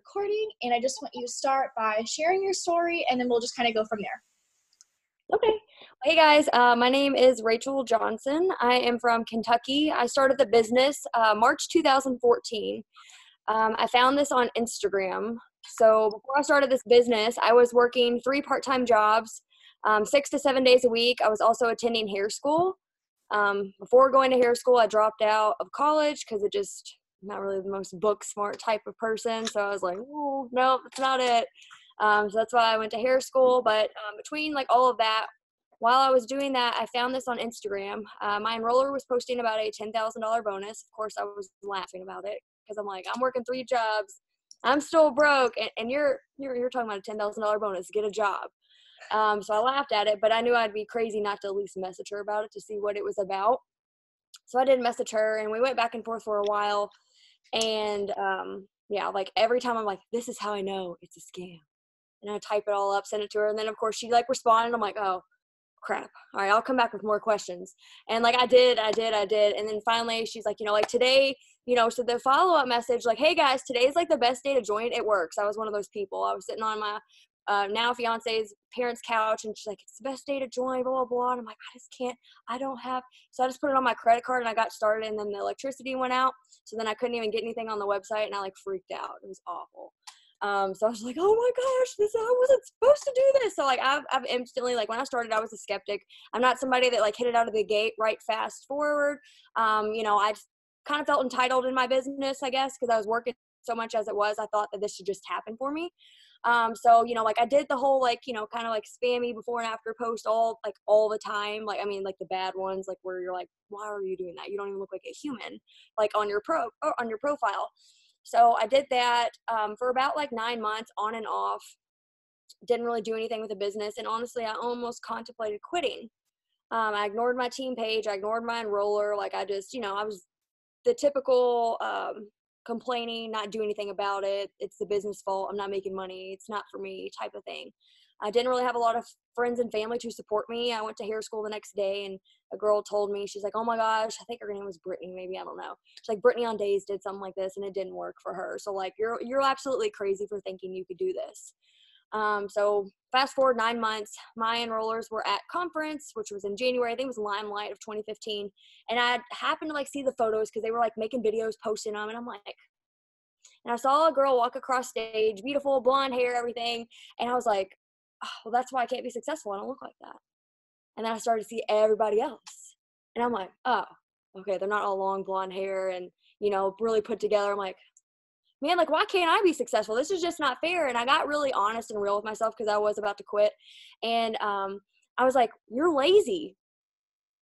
recording, and I just want you to start by sharing your story, and then we'll just kind of go from there. Okay. Hey guys, my name is Rachel Johnson. I am from Kentucky. I started the business March 2014. I found this on Instagram. So before I started this business, I was working 3 part-time jobs, 6 to 7 days a week. I was also attending hair school. Before going to hair school, I dropped out of college because it just not really the most book smart type of person. So I was like, oh, no, that's not it. So that's why I went to hair school. But between like all of that, while I was doing that, I found this on Instagram. My enroller was posting about a $10,000 bonus. Of course, I was laughing about it because I'm like, I'm working 3 jobs, I'm still broke, and you're talking about a $10,000 bonus. Get a job. So I laughed at it, but I knew I'd be crazy not to at least message her about it to see what it was about. So I did message her, and we went back and forth for a while. And yeah, like every time I'm like, this is how I know it's a scam. And I type it all up, send it to her. And then of course she like responded. I'm like, oh crap. All right, I'll come back with more questions. And like I did. And then finally she's like, like today, so the follow-up message, like, hey guys, today's like the best day to join. It works. I was one of those people. I was sitting on my now fiance's parents' couch, and she's like, it's the best day to join, blah, blah, blah. And I'm like, I just can't, I don't have, so I just put it on my credit card and I got started, and then the electricity went out. So then I couldn't even get anything on the website, and I like freaked out. It was awful. So I was like, oh my gosh, I wasn't supposed to do this. So like I've instantly, like when I started, I was a skeptic. I'm not somebody that like hit it out of the gate right fast forward. I just kind of felt entitled in my business, I guess, because I was working so much as it was. I thought that this should just happen for me. So, like I did the whole, like, kind of like spammy before and after post all the time. Like, I mean, like the bad ones, like where you're like, why are you doing that? You don't even look like a human, like on your profile. So I did that, for about like 9 months on and off. Didn't really do anything with the business. And honestly, I almost contemplated quitting. I ignored my team page. I ignored my enroller. Like I just, I was the typical, complaining, not do anything about it. It's the business fault. I'm not making money. It's not for me type of thing. I didn't really have a lot of friends and family to support me. I went to hair school the next day, and a girl told me, she's like, oh my gosh, I think her name was Brittany, maybe, I don't know. She's like, Brittany on Days did something like this and it didn't work for her. So like, you're absolutely crazy for thinking you could do this. So fast forward 9 months, my enrollers were at conference, which was in January. I think it was Limelight of 2015. And I happened to like see the photos because they were like making videos, posting them. And I'm like, and I saw a girl walk across stage, beautiful, blonde hair, everything. And I was like, oh, well, that's why I can't be successful. I don't look like that. And then I started to see everybody else. And I'm like, oh, okay, they're not all long blonde hair and, really put together. I'm like, man, like, why can't I be successful? This is just not fair. And I got really honest and real with myself because I was about to quit. And I was like, you're lazy.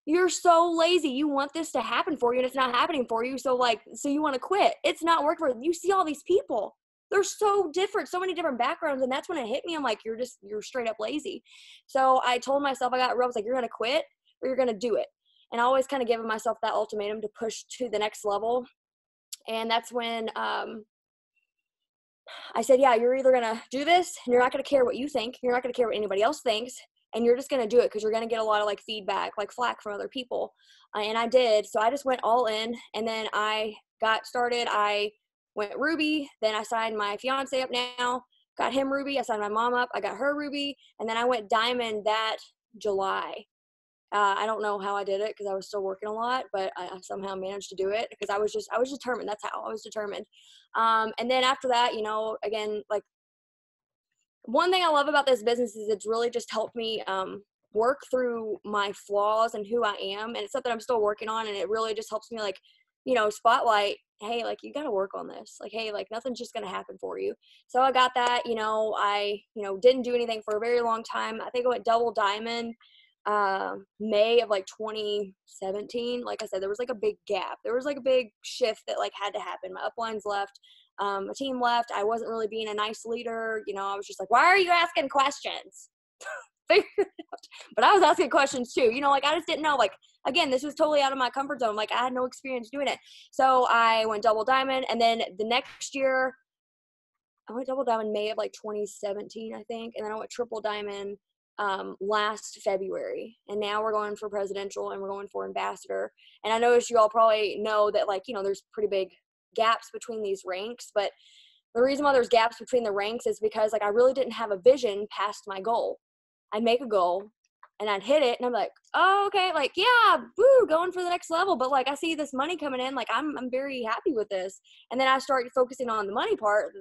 You're so lazy. You want this to happen for you, and it's not happening for you. So you want to quit. It's not working for you. You see all these people. They're so different, so many different backgrounds. And that's when it hit me. I'm like, you're straight up lazy. So I told myself, I got real. I was like, you're going to quit or you're going to do it. And I always kind of giving myself that ultimatum to push to the next level. And that's when I said, yeah, you're either going to do this and you're not going to care what you think. You're not going to care what anybody else thinks. And you're just going to do it because you're going to get a lot of like feedback, like flack from other people. And I did. So I just went all in, and then I got started. I went Ruby. Then I signed my fiance up now, got him Ruby. I signed my mom up. I got her Ruby. And then I went Diamond that July. I don't know how I did it because I was still working a lot, but I somehow managed to do it because I was determined. That's how I was determined. And then after that, again, like, one thing I love about this business is it's really just helped me work through my flaws and who I am. And it's something I'm still working on. And it really just helps me like, spotlight, hey, like you got to work on this. Like, hey, like nothing's just going to happen for you. So I got that, I, didn't do anything for a very long time. I think I went double diamond May of like 2017. Like I said, there was like a big gap. There was like a big shift that like had to happen. My uplines left. My team left. I wasn't really being a nice leader. I was just like, why are you asking questions? Figure it out. But I was asking questions too. Like I just didn't know. Like, again, this was totally out of my comfort zone. Like I had no experience doing it. So I went double diamond. And then the next year, I went double diamond May of like 2017, I think. And then I went triple diamond last February. And now we're going for presidential and we're going for ambassador. And I noticed you all probably know that, like, there's pretty big gaps between these ranks, but the reason why there's gaps between the ranks is because like I really didn't have a vision past my goal. I'd make a goal and I'd hit it and I'm like, oh, okay, like, yeah, woo, going for the next level. But like, I see this money coming in, like, I'm very happy with this. And then I start focusing on the money part,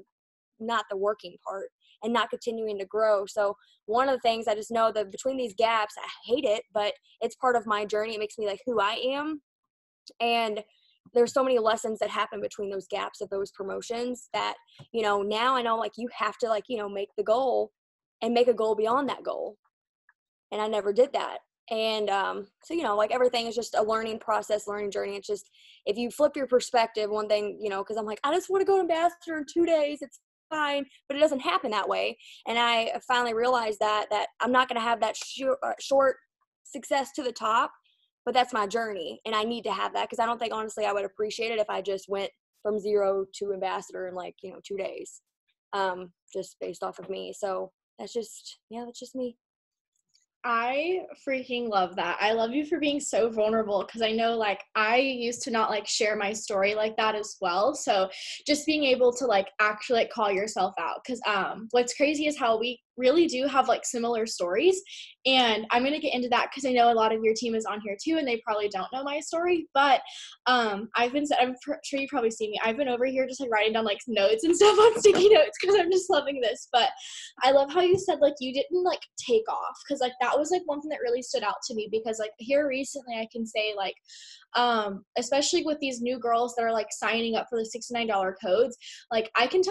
not the working part, and not continuing to grow. So one of the things I just know that between these gaps, I hate it, but it's part of my journey. It makes me like who I am. And there's so many lessons that happen between those gaps of those promotions that, you know, now I know like you have to like, you know, make the goal and make a goal beyond that goal. And I never did that. And so, you know, like everything is just a learning process, learning journey. It's just, if you flip your perspective, one thing, you know, because I'm like, I just want to go to ambassador in 2 days. It's fine. But it doesn't happen that way. And I finally realized that I'm not going to have that short success to the top, but that's my journey. And I need to have that because I don't think, honestly, I would appreciate it if I just went from 0 to ambassador in like, you know, 2 days, just based off of me. So that's just me. I freaking love that. I love you for being so vulnerable because I know like I used to not like share my story like that as well. So just being able to like actually like call yourself out because what's crazy is how we really do have like similar stories, and I'm going to get into that because I know a lot of your team is on here too and they probably don't know my story, but I'm sure you probably see me. I've been over here just like writing down like notes and stuff on sticky notes because I'm just loving this. But I love how you said like you didn't like take off because like that was like one thing that really stood out to me because like here recently I can say like especially with these new girls that are like signing up for the $69 codes, like I can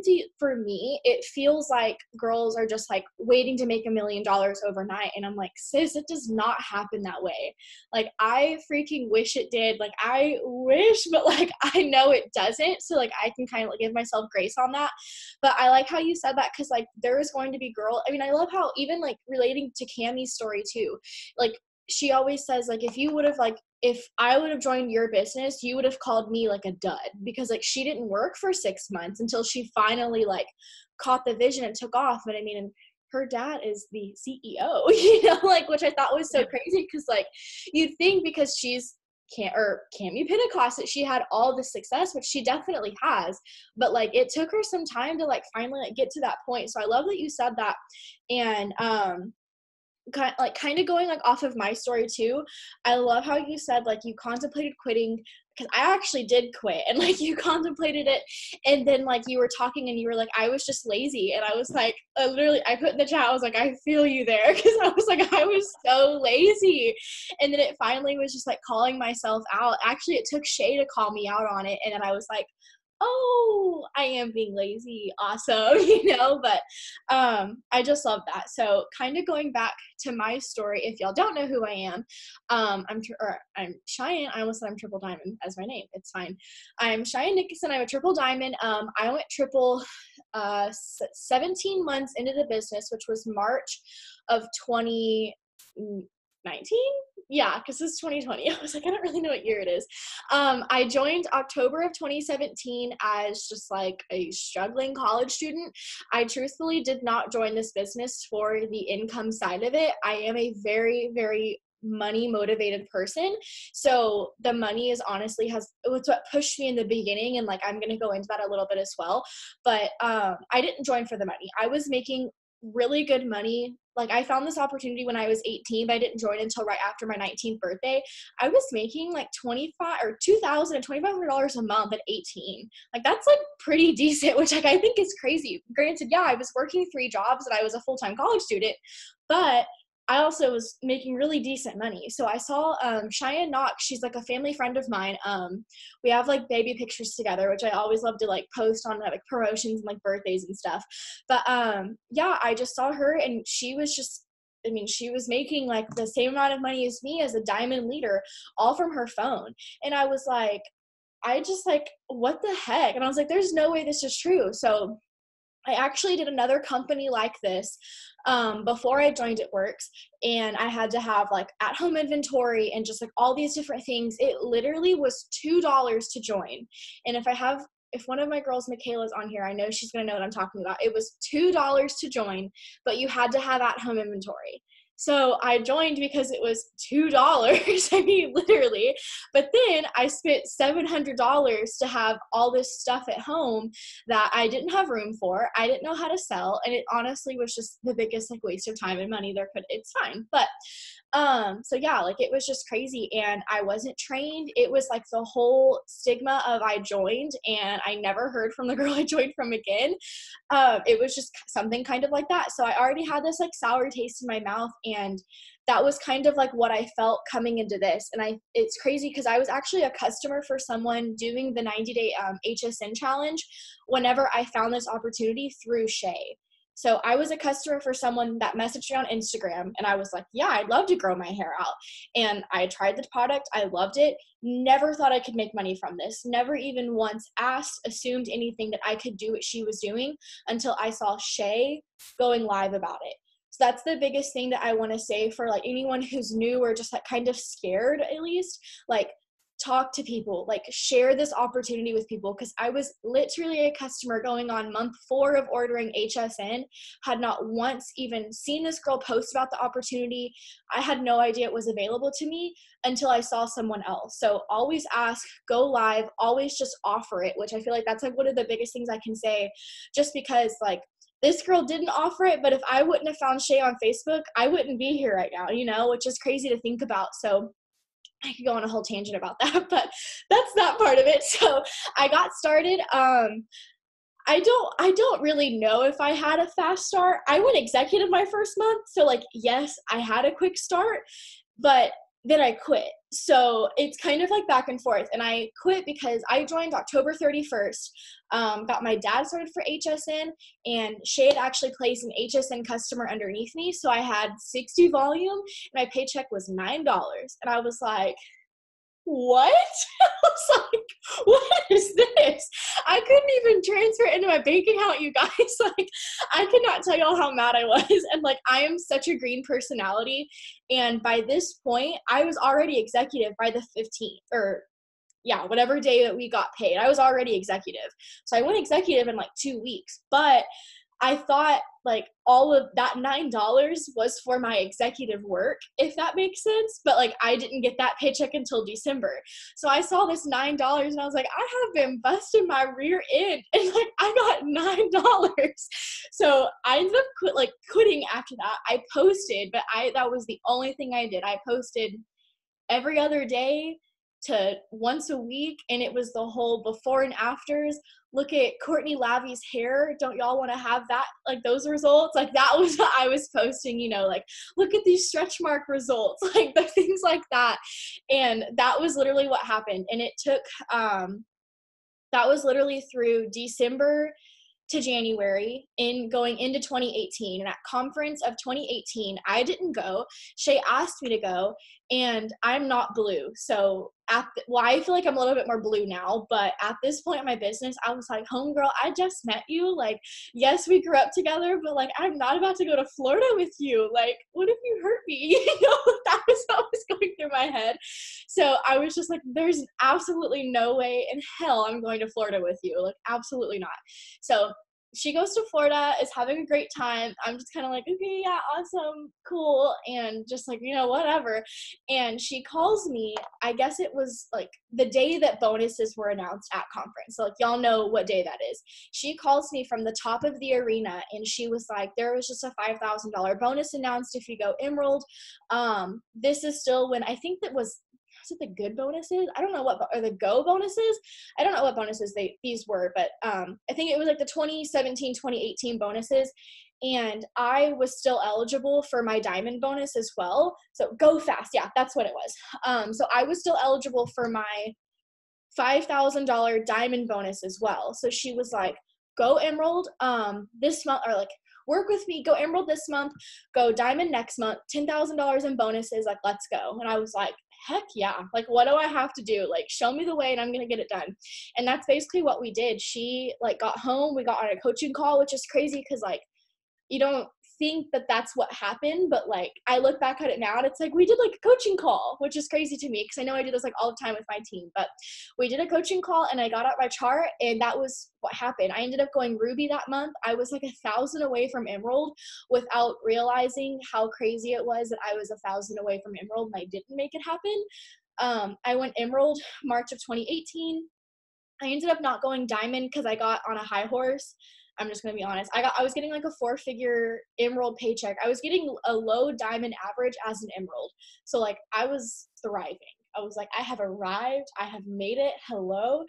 see for me it feels like girls are just like waiting to make $1 million overnight, and I'm like, sis, it does not happen that way. Like I freaking wish it did. Like I wish, but like I know it doesn't, so like I can kind of like give myself grace on that. But I like how you said that because like there is going to be I love how even like relating to Cammie's story too, like she always says like if I would have joined your business, you would have called me like a dud because like she didn't work for 6 months until she finally like caught the vision and took off. And I mean, and her dad is the CEO, you know, like, which I thought was so crazy because like you'd think because she's Cammie Pentecost that she had all the success, which she definitely has, but like it took her some time to like finally like get to that point. So I love that you said that. And kind of going like off of my story too, I love how you said like you contemplated quitting because I actually did quit, and like you contemplated it, and then like you were talking and you were like, I was just lazy, and I was like, I put in the chat, I was like, I feel you there because I was like, I was so lazy. And then it finally was just like calling myself out. Actually, it took Shay to call me out on it, and then I was like, oh, I am being lazy. Awesome. You know, but I just love that. So kind of going back to my story, if y'all don't know who I am, I'm Cheyenne. I almost said I'm triple diamond as my name. It's fine. I'm Cheyenne Nickerson. I'm a triple diamond. I went triple 17 months into the business, which was March of 2019. Yeah, because it's 2020. I was like, I don't really know what year it is. I joined October of 2017 as just like a struggling college student. I truthfully did not join this business for the income side of it. I am a very, very money motivated person. So the money is honestly it's what pushed me in the beginning. And like, I'm going to go into that a little bit as well. But I didn't join for the money. I was making really good money. Like I found this opportunity when I was 18, but I didn't join until right after my 19th birthday. I was making like $2,000 and $2,500 a month at 18. Like that's like pretty decent, which like I think is crazy. Granted, yeah, I was working 3 jobs and I was a full-time college student, but I also was making really decent money. So I saw Cheyenne Knox. She's like a family friend of mine. We have like baby pictures together, which I always love to like post on like promotions and like birthdays and stuff. But yeah, I just saw her and she was making like the same amount of money as me as a diamond leader, all from her phone. And I was like, what the heck? And I was like, there's no way this is true. So I actually did another company like this before I joined It Works, and I had to have like at-home inventory and just like all these different things. It literally was $2 to join. And if one of my girls, Michaela's on here, I know she's going to know what I'm talking about. It was $2 to join, but you had to have at-home inventory. So I joined because it was $2. I mean, literally. But then I spent $700 to have all this stuff at home that I didn't have room for. I didn't know how to sell. And it honestly was just the biggest like waste of time and money there could. It's fine. But so yeah, like it was just crazy and I wasn't trained. It was like the whole stigma of I joined and I never heard from the girl I joined from again. It was just something kind of like that. So I already had this like sour taste in my mouth, and that was kind of like what I felt coming into this. And it's crazy because I was actually a customer for someone doing the 90-day HSN challenge whenever I found this opportunity through Shay. So I was a customer for someone that messaged me on Instagram, and I was like, yeah, I'd love to grow my hair out. And I tried the product. I loved it. Never thought I could make money from this. Never even once assumed anything that I could do what she was doing until I saw Shay going live about it. So that's the biggest thing that I want to say for like anyone who's new or just like kind of scared, at least, like, talk to people, like share this opportunity with people, because I was literally a customer going on month 4 of ordering HSN, had not once even seen this girl post about the opportunity. I had no idea it was available to me until I saw someone else. So always ask, go live, always just offer it, which I feel like that's like one of the biggest things I can say, just because like this girl didn't offer it, but if I wouldn't have found Shay on Facebook, I wouldn't be here right now, you know, which is crazy to think about. So I could go on a whole tangent about that, but that's not part of it. So I got started. I don't really know if I had a fast start. I went executive my first month. So like, yes, I had a quick start, but then I quit. So it's kind of like back and forth. And I quit because I joined October 31st, got my dad started for HSN, and Shay had actually placed an HSN customer underneath me. So I had 60 volume and my paycheck was $9. And I was like, what? I was like, what is this? I couldn't even transfer it into my bank account, you guys. Like, I cannot tell y'all how mad I was. And like, I am such a green personality. And by this point, I was already executive by the 15th, or yeah, whatever day that we got paid. I was already executive. So I went executive in like 2 weeks, but I thought like all of that $9 was for my executive work, if that makes sense. But like, I didn't get that paycheck until December. So I saw this $9 and I was like, I have been busting my rear end, and like, I got $9. So I ended up quitting after that. I posted, but that was the only thing I did. I posted every other day to once a week, and it was the whole before and afters. Look at Courtney Lavi's hair. Don't y'all want to have that, like those results? Like that was what I was posting, you know, like look at these stretch mark results, like the things like that. And that was literally what happened. And it took that was literally through December to January, in going into 2018. And at conference of 2018, I didn't go. Shay asked me to go, and I'm not blue. So I feel like I'm a little bit more blue now, but at this point in my business, I was like, homegirl, I just met you. Like, yes, we grew up together, but like, I'm not about to go to Florida with you. Like, what if you hurt me? You know, that was what was going through my head. So I was just like, there's absolutely no way in hell I'm going to Florida with you. Like, absolutely not. So she goes to Florida, is having a great time. I'm just kind of like, okay, yeah, awesome, cool. And just like, you know, whatever. And she calls me, I guess it was like the day that bonuses were announced at conference. So like, y'all know what day that is. She calls me from the top of the arena, and she was like, there was just a $5,000 bonus announced if you go Emerald. This is still when I think that was it the good bonuses? I don't know what, or the go bonuses? I don't know what bonuses these were, but I think it was like the 2017, 2018 bonuses. And I was still eligible for my diamond bonus as well. So go fast. Yeah, that's what it was. So I was still eligible for my $5,000 diamond bonus as well. So she was like, go Emerald this month, or like, work with me, go Emerald this month, go diamond next month, $10,000 in bonuses, like, let's go. And I was like, heck yeah, like, what do I have to do? Like, show me the way and I'm gonna get it done. And that's basically what we did. She like got home, we got on a coaching call, which is crazy because like, you don't think that that's what happened, but like I look back at it now and it's like we did like a coaching call, which is crazy to me because I know I do this like all the time with my team, but we did a coaching call and I got out my chart and that was what happened. I ended up going Ruby that month. I was like 1,000 away from Emerald without realizing how crazy it was that I was 1,000 away from Emerald and I didn't make it happen. I went Emerald March of 2018. I ended up not going Diamond because I got on a high horse. I'm just gonna be honest. I was getting like a 4-figure Emerald paycheck. I was getting a low Diamond average as an Emerald. So like I was thriving. I was like, I have arrived. I have made it. Hello.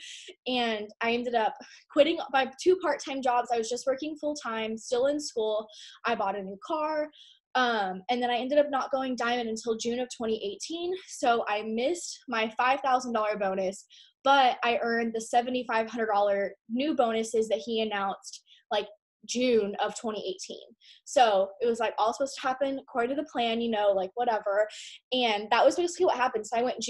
And I ended up quitting my 2 part-time jobs. I was just working full-time, still in school. I bought a new car. And then I ended up not going Diamond until June of 2018. So I missed my $5,000 bonus, but I earned the $7,500 new bonuses that he announced like June of 2018. So it was like all supposed to happen according to the plan, you know, like whatever. And that was basically what happened. So I went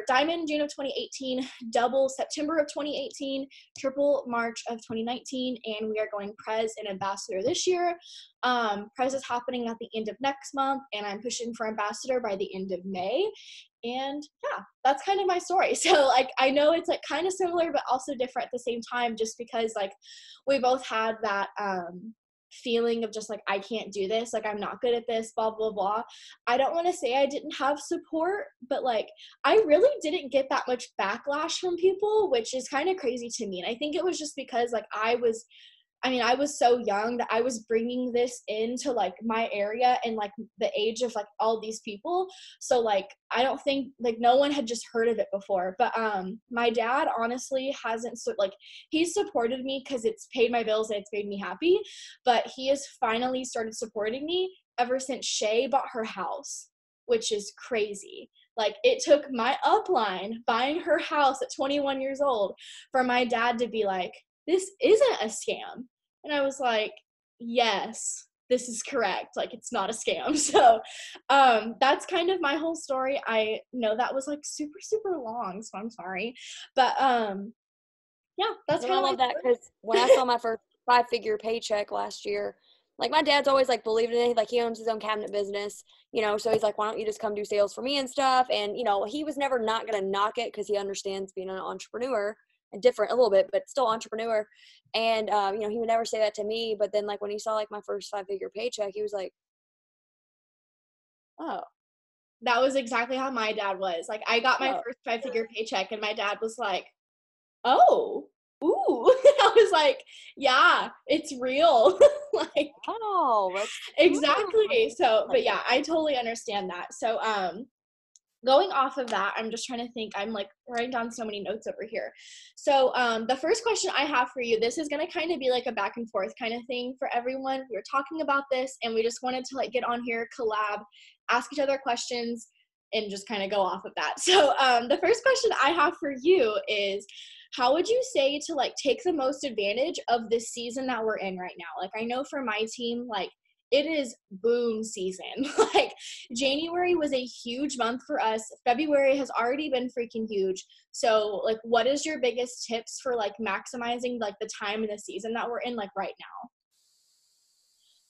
Diamond June of 2018, double September of 2018, triple March of 2019, and we are going Prez and Ambassador this year. Prez is happening at the end of next month, and I'm pushing for Ambassador by the end of May. And yeah, that's kind of my story. So like, I know it's like kind of similar, but also different at the same time, just because like we both had that feeling of just like, I can't do this. Like, I'm not good at this, blah, blah, blah. I don't want to say I didn't have support, but like, I really didn't get that much backlash from people, which is kind of crazy to me. And I think it was just because like, I was so young that I was bringing this into like my area and like the age of like all these people. So like, I don't think like no one had just heard of it before, but my dad honestly hasn't, he's supported me because it's paid my bills and it's made me happy, but he has finally started supporting me ever since Shay bought her house, which is crazy. Like, it took my upline buying her house at 21 years old for my dad to be like, this isn't a scam. And I was like, yes, this is correct. Like, it's not a scam. So that's kind of my whole story. I know that was like super, super long, so I'm sorry. But yeah, that's kind of I love that because when I saw my first 5-figure paycheck last year, like my dad's always like believed in it. Like he owns his own cabinet business, you know, so he's like, why don't you just come do sales for me and stuff? And, you know, he was never not going to knock it because he understands being an entrepreneur. Different a little bit, but still entrepreneur. And you know, he would never say that to me, but then like when he saw like my first 5-figure paycheck, he was like, oh, that was exactly how my dad was. Like, I got my first 5-figure paycheck and my dad was like, oh, ooh. I was like, yeah, it's real. Like, oh, that's exactly. So, but yeah, I totally understand that. So going off of that, I'm just trying to think. I'm like writing down so many notes over here. So the first question I have for you, this is going to kind of be like a back and forth kind of thing for everyone. We were talking about this and we just wanted to like get on here, collab, ask each other questions, and just kind of go off of that. So the first question I have for you is, how would you say to like take the most advantage of this season that we're in right now? Like, I know for my team, like, it is boom season. Like, January was a huge month for us. February has already been freaking huge. So like, what is your biggest tips for like maximizing like the time in the season that we're in like right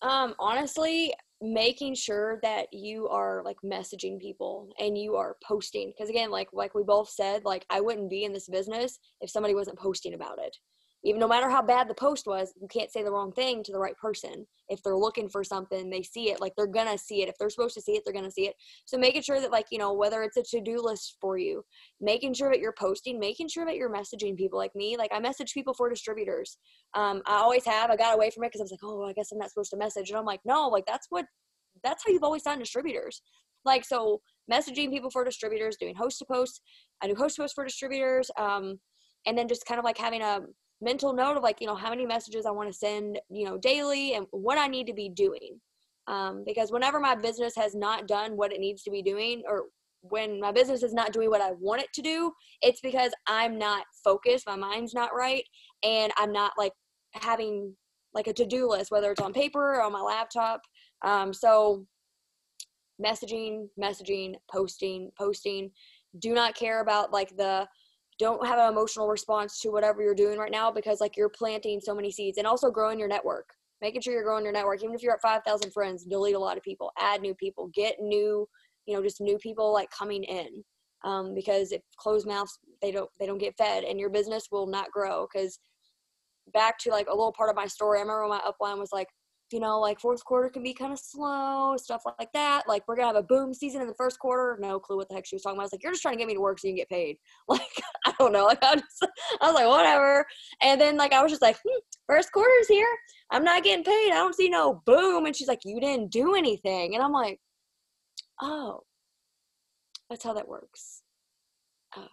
now? Honestly, making sure that you are like messaging people and you are posting. Because again, like we both said, like I wouldn't be in this business if somebody wasn't posting about it. Even no matter how bad the post was, you can't say the wrong thing to the right person. If they're looking for something, they see it, like they're going to see it. If they're supposed to see it, they're going to see it. So making sure that like, you know, whether it's a to-do list for you, making sure that you're posting, making sure that you're messaging people like me. Like I message people for distributors. I always have. I got away from it because I was like, oh, I guess I'm not supposed to message. And I'm like, no, like that's how you've always done distributors. Like, so messaging people for distributors, doing host to post. I do host to post for distributors. And then just kind of like having a mental note of like, you know, how many messages I want to send, you know, daily and what I need to be doing. Because whenever my business has not done what it needs to be doing, or when my business is not doing what I want it to do, it's because I'm not focused, my mind's not right, and I'm not like having like a to-do list, whether it's on paper or on my laptop. So messaging, posting. Do not care about like don't have an emotional response to whatever you're doing right now, because like you're planting so many seeds, and also growing your network. making sure you're growing your network. Even if you're at 5,000 friends, delete a lot of people, add new people, get new, just new people like coming in. Because if closed mouths, they don't get fed, and your business will not grow. Because back to like a little part of my story, I remember when my upline was like, like fourth quarter can be kind of slow, stuff like that. Like, we're going to have a boom season in the first quarter. No clue what the heck she was talking about. I was like, you're just trying to get me to work so you can get paid. Like, I don't know. Like, I was like, whatever. And then like, I was just like, first quarter's here. I'm not getting paid. I don't see no boom. And she's like, you didn't do anything. And I'm like, oh, that's how that works. Oh,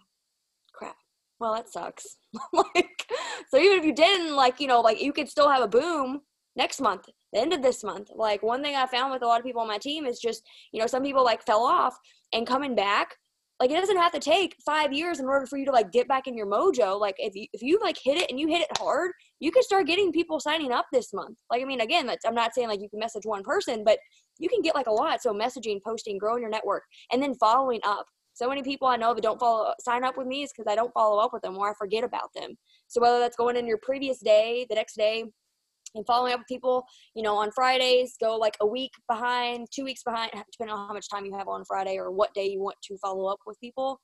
crap. Well, that sucks. Like, so even if you didn't, like, like you could still have a boom next month, the end of this month. Like, one thing I found with a lot of people on my team is just, some people like fell off, and coming back, like, it doesn't have to take 5 years in order for you to like get back in your mojo. Like, if you like hit it and you hit it hard, you can start getting people signing up this month. Like, I mean, again, I'm not saying like you can message one person, but you can get like a lot. So messaging, posting, growing your network, and then following up. So many people I know that don't sign up with me is because I don't follow up with them, or I forget about them. So whether that's going in your previous day, the next day, and following up with people, on Fridays, go like a week behind, 2 weeks behind, depending on how much time you have on Friday or what day you want to follow up with people.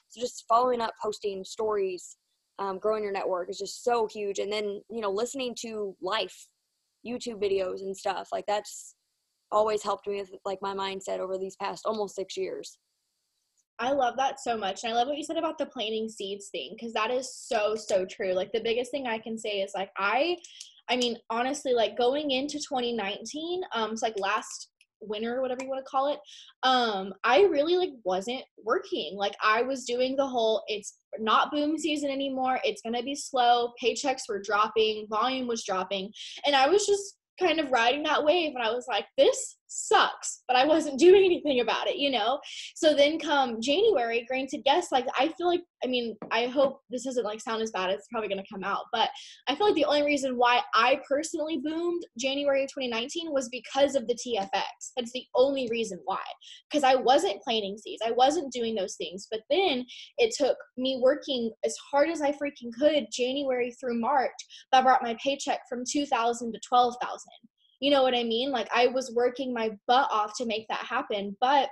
So just following up, posting stories, growing your network is just so huge. And then, listening to life, YouTube videos and stuff, like that's always helped me with like my mindset over these past almost 6 years. I love that so much. And I love what you said about the planting seeds thing, because that is so, so true. Like, the biggest thing I can say is like, I mean, honestly, like going into 2019, it's like last winter, whatever you want to call it, I really like wasn't working. Like, I was doing the whole, it's not boom season anymore, it's going to be slow, paychecks were dropping, volume was dropping, and I was just kind of riding that wave, and I was like, this sucks, but I wasn't doing anything about it, So then come January, granted, yes, like I feel like, I mean, I hope this doesn't like sound as bad, it's probably going to come out, but I feel like the only reason why I personally boomed January of 2019 was because of the TFX. That's the only reason why, because I wasn't planting seeds, I wasn't doing those things. But then it took me working as hard as I freaking could January through March that brought my paycheck from $2,000 to $12,000. You know what I mean? Like, I was working my butt off to make that happen. But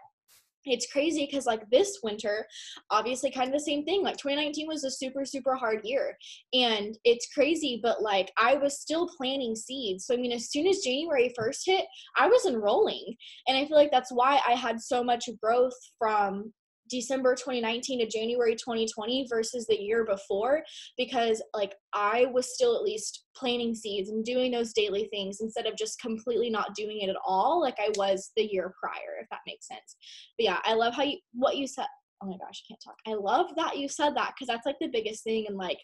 it's crazy because like this winter, obviously kind of the same thing. Like 2019 was a super, super hard year, and it's crazy, but like I was still planting seeds. So I mean, as soon as January 1st hit, I was enrolling. And I feel like that's why I had so much growth from December 2019 to January 2020 versus the year before, because like I was still at least planting seeds and doing those daily things instead of just completely not doing it at all like I was the year prior, if that makes sense. But yeah, I love what you said. Oh my gosh, I can't talk. I love that you said that, because that's like the biggest thing. And like,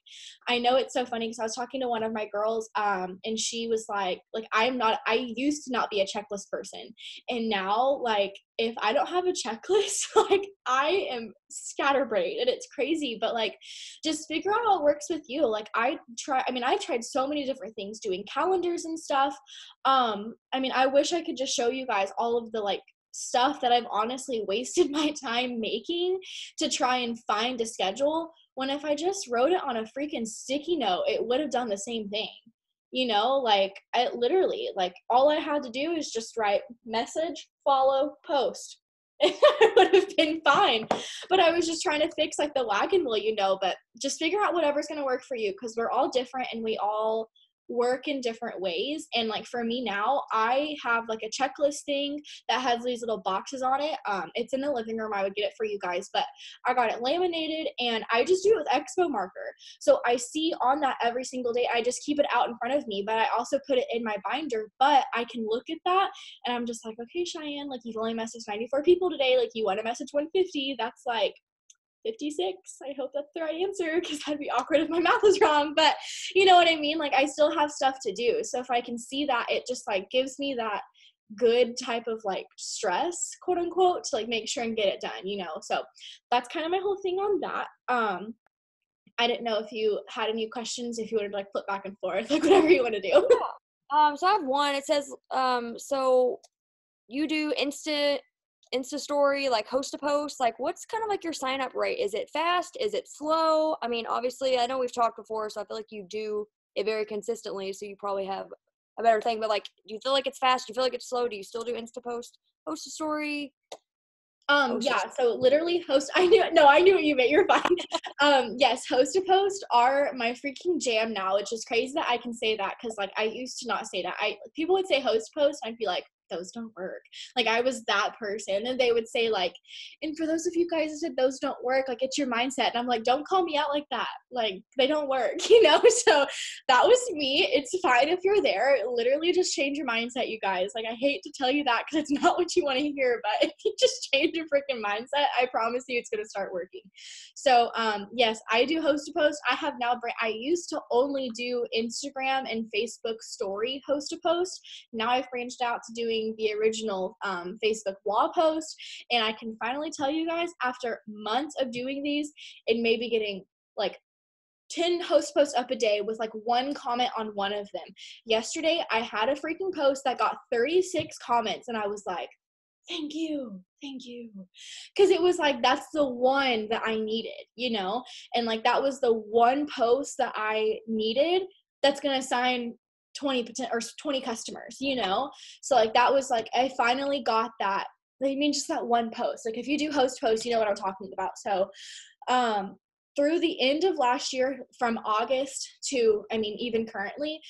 I know it's so funny because I was talking to one of my girls, and she was like I used to not be a checklist person. And now, like, if I don't have a checklist, like I am scatterbrained, and it's crazy. But like, just figure out what works with you. Like, I've tried so many different things, doing calendars and stuff. I mean, I wish I could just show you guys all of the like stuff that I've honestly wasted my time making to try and find a schedule, when if I just wrote it on a freaking sticky note, it would have done the same thing. Like I literally, like all I had to do is just write message, follow, post. It would have been fine. But I was just trying to fix like the wagon wheel, but just figure out whatever's going to work for you, because we're all different and we all work in different ways. And like for me now, I have like a checklist thing that has these little boxes on it. It's in the living room. I would get it for you guys, but I got it laminated, and I just do it with Expo marker. So I see on that every single day. I just keep it out in front of me, but I also put it in my binder. But I can look at that and I'm just like, okay, Cheyenne, like you've only messaged 94 people today. Like you want to message 150. That's like 56. I hope that's the right answer, because that'd be awkward if my math is wrong, but you know what I mean? Like I still have stuff to do. So if I can see that, it just like gives me that good type of like stress, quote unquote, to like make sure and get it done. So that's kind of my whole thing on that. I didn't know if you had any questions, if you wanted to like flip back and forth, like whatever you want to do. Yeah. So I have one. It says, so you do Insta story, like host to post, like what's kind of like your sign up rate? Is it fast? Is it slow? I mean, obviously I know we've talked before, so I feel like you do it very consistently, so you probably have a better thing, but like, do you feel like it's fast? Do you feel like it's slow? Do you still do Insta post a story? Yeah, so literally I knew what you meant, you're fine. Yes, host to post are my freaking jam now, which is crazy that I can say that, because like I used to not say that. People would say host post, and I'd be like, those don't work. Like I was that person. And they would say like, and for those of you guys that said those don't work, like it's your mindset. And I'm like, don't call me out like that. Like they don't work, you know? So that was me. It's fine if you're there. Literally just change your mindset, you guys. Like I hate to tell you that because it's not what you want to hear, but if you just change your freaking mindset, I promise you it's going to start working. So yes, I do host to post. I used to only do Instagram and Facebook story host to post. Now I've branched out to doing the original Facebook wall post, and I can finally tell you guys, after months of doing these and maybe getting like 10 host posts up a day with like one comment on one of them. Yesterday, I had a freaking post that got 36 comments, and I was like, thank you. Because it was like, that's the one that I needed, you know? And like, that was the one post that I needed that's going to sign 20 or 20 customers, you know? So like, that was like, I finally got that. I mean, just that one post. Like if you do host posts, you know what I'm talking about. So, through the end of last year, from August to, I mean, even currently,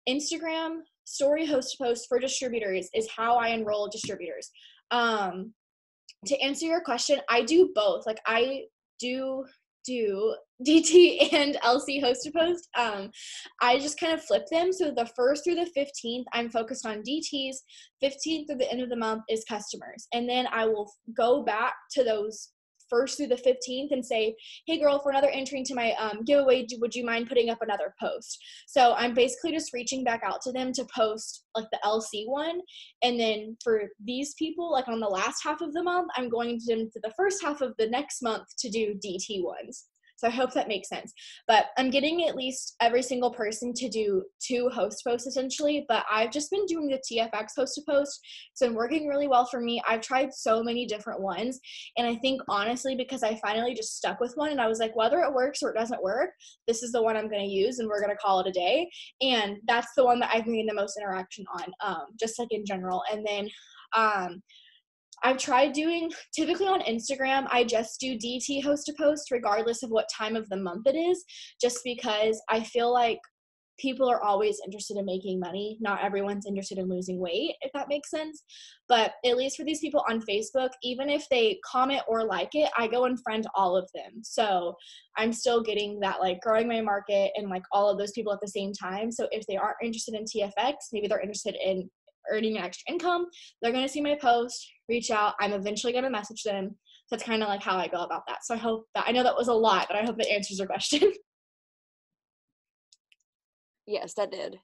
Instagram story host post for distributors is how I enroll distributors. To answer your question, I do both. Like I do DT and LC host to post. I just kind of flip them. So the 1st through the 15th, I'm focused on DTs. 15th through the end of the month is customers. And then I will go back to those 1st through the 15th and say, hey girl, for another entry into my giveaway, would you mind putting up another post? So I'm basically just reaching back out to them to post like the LC one. And then for these people, like on the last half of the month, I'm going to them to the first half of the next month to do DT ones. So I hope that makes sense. But I'm getting at least every single person to do 2 host posts essentially, but I've just been doing the TFX host to post. It's been working really well for me. I've tried so many different ones. And I think honestly, because I finally just stuck with one and I was like, whether it works or it doesn't work, this is the one I'm going to use and we're going to call it a day. And that's the one that I've made the most interaction on, just like in general. And then, I've tried doing, typically on Instagram, I just do DT host to post regardless of what time of the month it is, just because I feel like people are always interested in making money. Not everyone's interested in losing weight, if that makes sense. But at least for these people on Facebook, even if they comment or like it, I go and friend all of them. So I'm still getting that like growing my market and like all of those people at the same time. So if they aren't interested in TFX, maybe they're interested in earning an extra income, they're going to see my post, reach out. I'm eventually going to message them. So that's kind of like how I go about that. So I hope that, I know that was a lot, but I hope that answers your question. Yes, that did.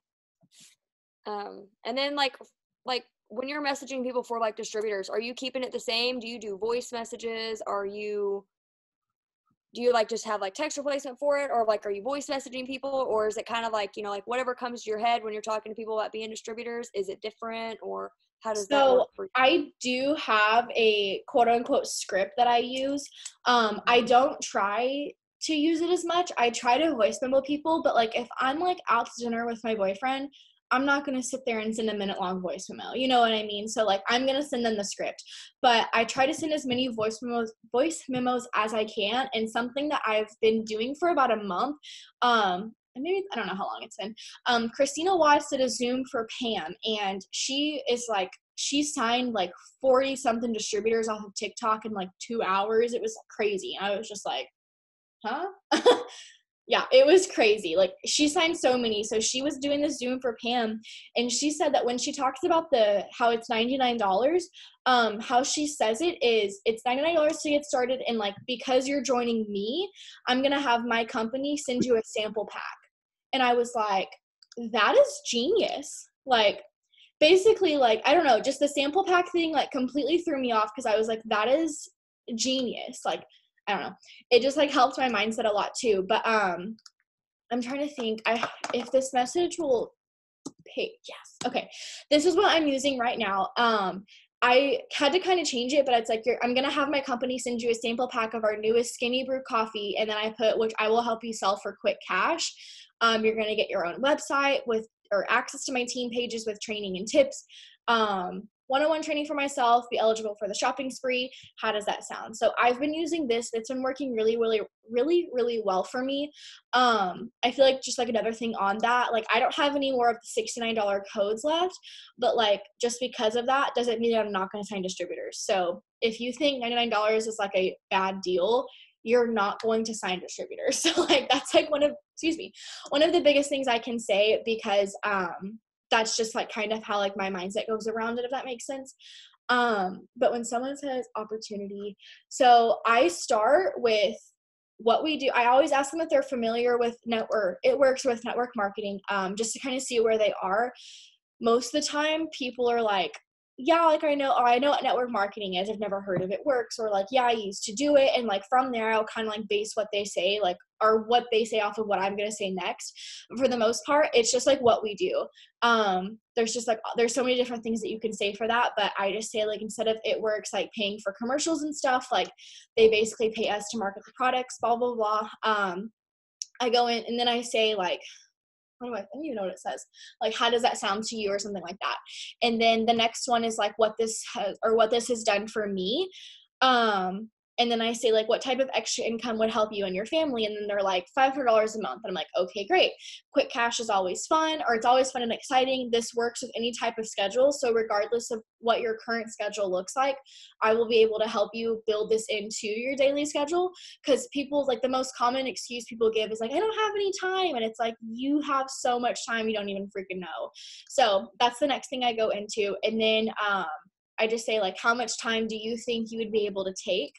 And then like when you're messaging people for like distributors, are you keeping it the same? Do you do voice messages? Do you like just have like text replacement for it, or like are you voice messaging people, or is it kind of like, you know, like whatever comes to your head when you're talking to people about being distributors? Is it different, or how does that work for you? I do have a quote unquote script that I use. I don't try to use it as much. I try to voice memo people, but like if I'm like out to dinner with my boyfriend, I'm not going to sit there and send a minute long voice memo. You know what I mean? So like I'm going to send them the script, but I try to send as many voice memos as I can. And something that I've been doing for about a month, and maybe, I don't know how long it's been. Christina Watts did a Zoom for Pam, and she signed like 40 something distributors off of TikTok in like 2 hours. It was crazy. I was just like, huh? Yeah, it was crazy. Like she signed so many. So she was doing this Zoom for Pam, and she said that when she talks about how it's $99, how she says it is it's $99 to get started, and like because you're joining me, I'm gonna have my company send you a sample pack. And I was like, that is genius. Like basically, like I don't know, just the sample pack thing like completely threw me off, because I was like, that is genius. Like I don't know. It just like helped my mindset a lot too. But I'm trying to think if this message will pay. Yes. Okay. This is what I'm using right now. I had to kind of change it, but it's like I'm going to have my company send you a sample pack of our newest Skinny Brew coffee. And then I put, which I will help you sell for quick cash. You're going to get your own website with or access to my team pages with training and tips, one-on-one training for myself, be eligible for the shopping spree. How does that sound? So I've been using this. It's been working really, really, really, really well for me. I feel like just like another thing on that, like I don't have any more of the $69 codes left, but like just because of that doesn't mean that I'm not going to sign distributors. So if you think $99 is like a bad deal, you're not going to sign distributors. So like that's like one of the biggest things I can say, because that's just like kind of how like my mindset goes around it, if that makes sense. But when someone says opportunity, so I start with what we do. I always ask them if they're familiar with it works with network marketing, just to kind of see where they are. Most of the time people are like, yeah, like I know what network marketing is. I've never heard of it works, or like, yeah, I used to do it. And like from there, I'll kind of like base what they say, like, or what they say off of what I'm going to say next. But for the most part, it's just like what we do. There's so many different things that you can say for that. But I just say like, instead of it works like paying for commercials and stuff, like they basically pay us to market the products, blah, blah, blah. I go in and then I say like, I don't even know what it says. Like, how does that sound to you, or something like that. And then the next one is like what this has done for me. And then I say like, what type of extra income would help you and your family? And then they're like $500 a month. And I'm like, okay, great. Quick cash is always fun, or it's always fun and exciting. This works with any type of schedule. So regardless of what your current schedule looks like, I will be able to help you build this into your daily schedule. Because people, like the most common excuse people give is like, I don't have any time. And it's like, you have so much time, you don't even freaking know. So that's the next thing I go into. And then, I just say like, how much time do you think you would be able to take?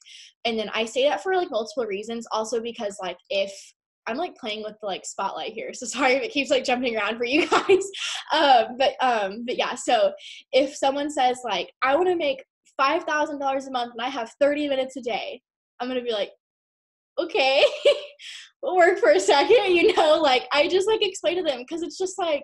And then I say that for like multiple reasons. Also because like, if I'm like playing with the like spotlight here, so sorry if it keeps like jumping around for you guys. But yeah, so if someone says like, I want to make $5,000 a month and I have 30 minutes a day, I'm going to be like, okay, we'll work for a second, like I just like explain to them, because it's just like,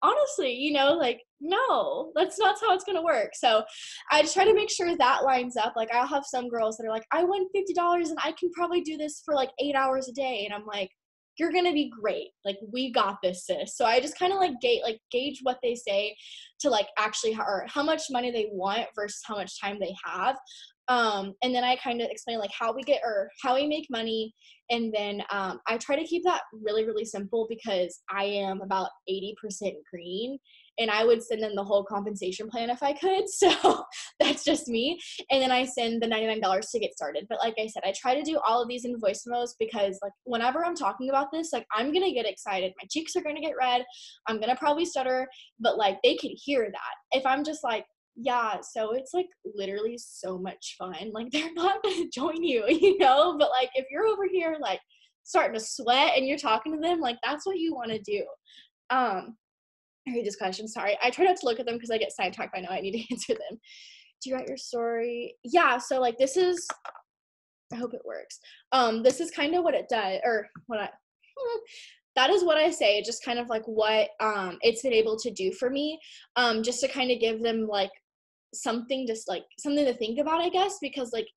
honestly, like, no, that's not how it's going to work. So I just try to make sure that lines up. Like I'll have some girls that are like, I won $50 and I can probably do this for like 8 hours a day. And I'm like, you're going to be great. Like, we got this, sis. So I just kind of like gauge what they say to like actually how much money they want versus how much time they have. And then I kind of explain like how we make money. And then I try to keep that really, really simple, because I am about 80% green, and I would send them the whole compensation plan if I could. So that's just me. And then I send the $99 to get started. But like I said, I try to do all of these in voice memos, because like whenever I'm talking about this, like I'm going to get excited. My cheeks are going to get red. I'm going to probably stutter, but like they can hear that. If I'm just like, yeah, so it's like literally so much fun, like they're not going to join you, but like if you're over here like starting to sweat and you're talking to them, like that's what you want to do. I read this question, sorry, I try not to look at them because I get sidetracked. I know I need to answer them. Do you write your story? Yeah, so like this is, I hope it works. This is kind of what it does, or what that is what I say, just kind of like what it's been able to do for me, just to kind of give them like something to think about, I guess, because like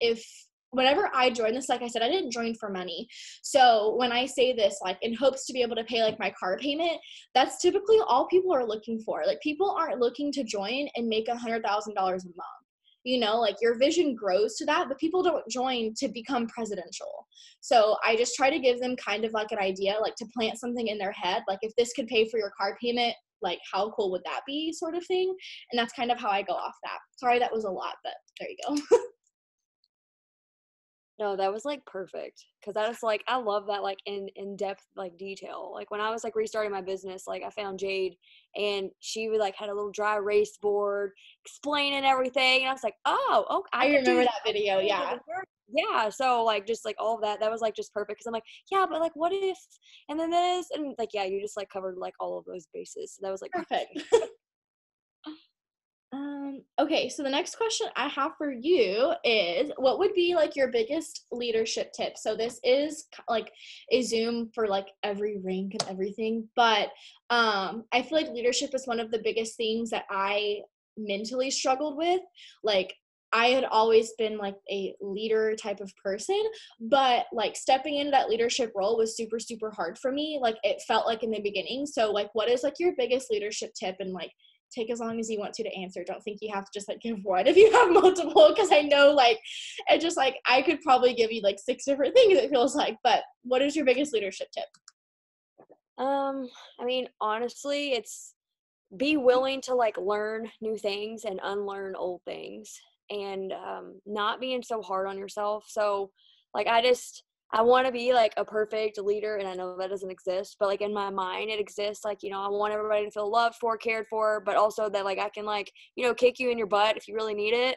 whenever I joined this, like I said, I didn't join for money. So when I say this, like in hopes to be able to pay like my car payment, that's typically all people are looking for. Like people aren't looking to join and make $100,000 a month. Like your vision grows to that, but people don't join to become presidential. So I just try to give them kind of like an idea, like to plant something in their head. Like if this could pay for your car payment, like how cool would that be, sort of thing. And that's kind of how I go off that. Sorry, that was a lot, but there you go. No, that was like perfect, because that is like, I love that like in-depth like detail. Like when I was like restarting my business, like I found Jade, and she would like had a little dry erase board explaining everything, and I was like, oh, I could remember do that video. Yeah. Yeah, so like just like all of that was like just perfect, because I'm like, yeah, but like what if, and then this, and like, yeah, you just like covered like all of those bases. So that was like perfect. Okay, so the next question I have for you is, what would be like your biggest leadership tip? So this is like a Zoom for like every rank and everything, but I feel like leadership is one of the biggest things that I mentally struggled with. Like I had always been like a leader type of person, but like stepping into that leadership role was super, super hard for me. Like it felt like in the beginning. So like, what is like your biggest leadership tip? And like, take as long as you want to answer. Don't think you have to just like give one if you have multiple, because I know like it just like I could probably give you like 6 different things, it feels like. But what is your biggest leadership tip? I mean, honestly, it's be willing to like learn new things and unlearn old things, and not being so hard on yourself. So like I want to be like a perfect leader, and I know that doesn't exist, but like in my mind it exists. Like, I want everybody to feel loved for, cared for, but also that like I can like, kick you in your butt if you really need it.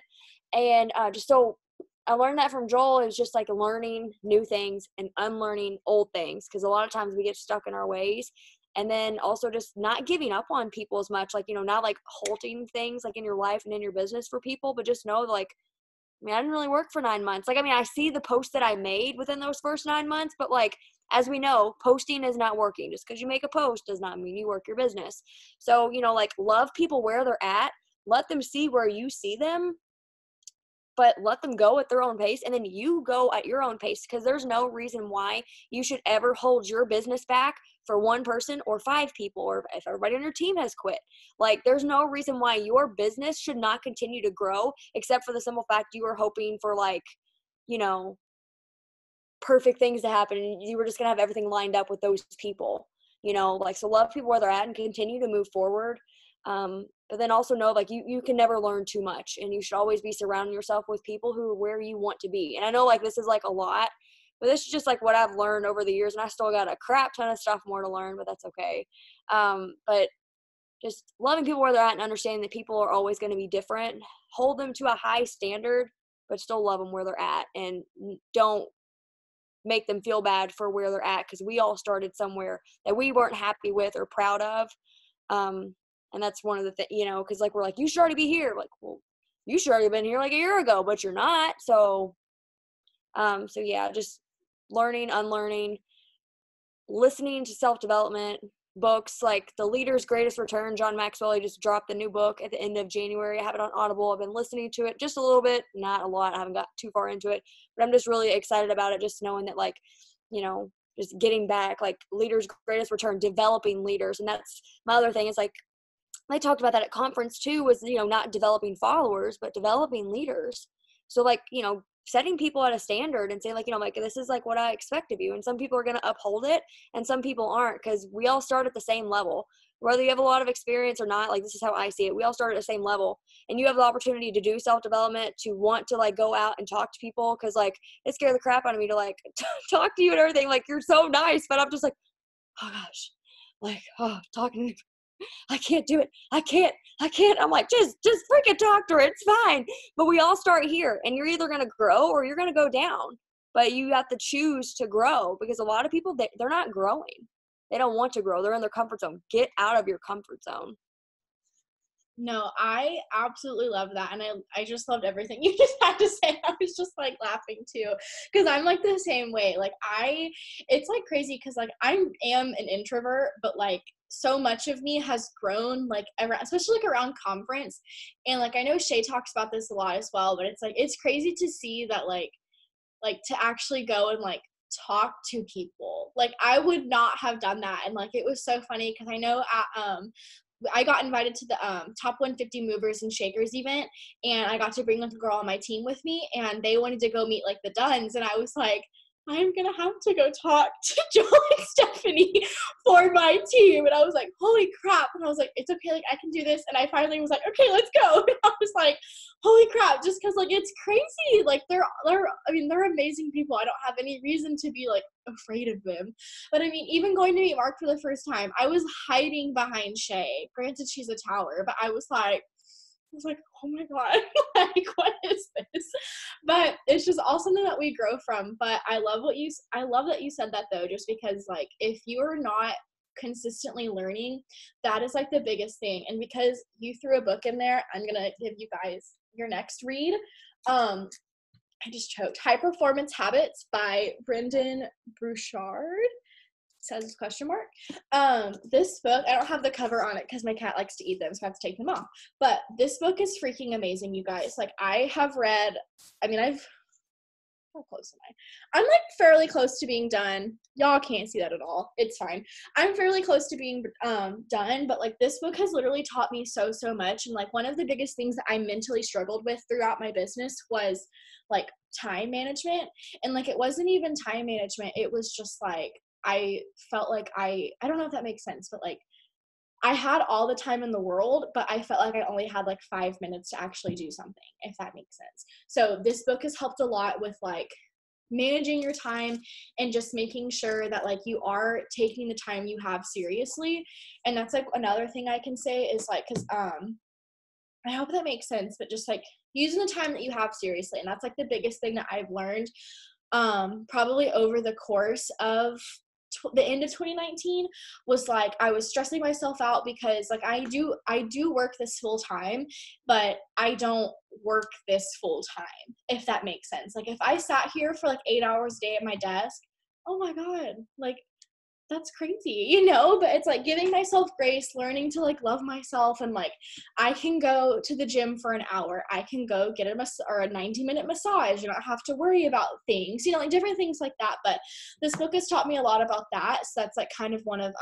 And just so I learned that from Joel, is just like learning new things and unlearning old things, because a lot of times we get stuck in our ways. And then also just not giving up on people as much, like, not like halting things like in your life and in your business for people, but just know like, I mean, I didn't really work for 9 months. Like, I mean, I see the post that I made within those first 9 months, but like, as we know, posting is not working. Just because you make a post does not mean you work your business. So, like, love people where they're at, let them see where you see them, but let them go at their own pace, and then you go at your own pace, because there's no reason why you should ever hold your business back for one person or 5 people, or if everybody on your team has quit. Like, there's no reason why your business should not continue to grow, except for the simple fact you were hoping for like, you know, perfect things to happen, and you were just going to have everything lined up with those people, like, so love people where they're at and continue to move forward. But then also know like you can never learn too much, and you should always be surrounding yourself with people who are where you want to be. And I know like this is like a lot, but this is just like what I've learned over the years, and I still got a crap ton of stuff more to learn, but that's okay. But just loving people where they're at and understanding that people are always going to be different. Hold them to a high standard, but still love them where they're at, and don't make them feel bad for where they're at, because we all started somewhere that we weren't happy with or proud of. And that's one of the things, because like we're like, you should already be here. Like, well, you should already been here like a year ago, but you're not. So yeah, just learning, unlearning, listening to self-development books like The Leader's Greatest Return. John Maxwell, he just dropped the new book at the end of January. I have it on Audible. I've been listening to it just a little bit, not a lot. I haven't got too far into it, but I'm just really excited about it. Just knowing that like, just getting back, like Leader's Greatest Return, developing leaders. And that's my other thing, is like, they talked about that at conference too, was, not developing followers, but developing leaders. So like, setting people at a standard and saying like, like, this is like what I expect of you. And some people are going to uphold it and some people aren't, because we all start at the same level, whether you have a lot of experience or not. Like, this is how I see it. We all start at the same level, and you have the opportunity to do self-development, to want to like go out and talk to people. Cause like, it scared the crap out of me to like talk to you and everything. Like, you're so nice, but I'm just like, oh gosh, like, oh, talking to I can't do it. I can't. I'm like, just freaking talk to her. It's fine. But we all start here, and you're either going to grow or you're going to go down. But you have to choose to grow, because a lot of people, they're not growing. They don't want to grow. They're in their comfort zone. Get out of your comfort zone. No, I absolutely love that. And I just loved everything you just had to say. I was just like laughing too, because I'm like the same way. Like it's like crazy, because like I am an introvert, but like so much of me has grown like around, especially like around conference. And like, I know Shay talks about this a lot as well, but it's like, it's crazy to see that like to actually go and like talk to people. Like, I would not have done that. And like, it was so funny, because I know I got invited to the top 150 movers and shakers event, and I got to bring like a girl on my team with me, and they wanted to go meet like the Duns, and I was like, I'm gonna have to go talk to Joel and Stephanie for my team. And I was like, holy crap. And I was like, it's okay, like I can do this. And I finally was like, okay, let's go. And I was like, holy crap, just because like it's crazy. Like they're amazing people. I don't have any reason to be like afraid of them. But I mean, even going to meet Mark for the first time, I was hiding behind Shay. Granted, she's a tower, but I was like, oh my God, like, what is this? But it's just all something that we grow from. But I love that you said that though, just because like, if you are not consistently learning, that is like the biggest thing. And because you threw a book in there, I'm going to give you guys your next read. I just choked. High Performance Habits by Brendon Burchard. says question mark. This book, I don't have the cover on it because my cat likes to eat them, so I have to take them off. But this book is freaking amazing, you guys. Like, I have read, I mean, how close am I? I'm like fairly close to being done. Y'all can't see that at all. It's fine. I'm fairly close to being done, but like this book has literally taught me so much. And like one of the biggest things that I mentally struggled with throughout my business was like time management. And like it wasn't even time management. It was just like I felt like I don't know if that makes sense, but like I had all the time in the world, but I felt like I only had like 5 minutes to actually do something, if that makes sense. So this book has helped a lot with like managing your time and just making sure that like you are taking the time you have seriously. And that's like another thing I can say is like, cause I hope that makes sense, but just like using the time that you have seriously. And that's like the biggest thing that I've learned probably over the course of the end of 2019 was like I was stressing myself out because like I do work this full time, but I don't work this full time, if that makes sense. Like if I sat here for like 8 hours a day at my desk, oh my god, like that's crazy, you know? But it's like giving myself grace, learning to like love myself, and like I can go to the gym for an hour, I can go get a 90-minute massage, you don't have to worry about things, you know, like different things like that. But this book has taught me a lot about that. So that's like kind of one of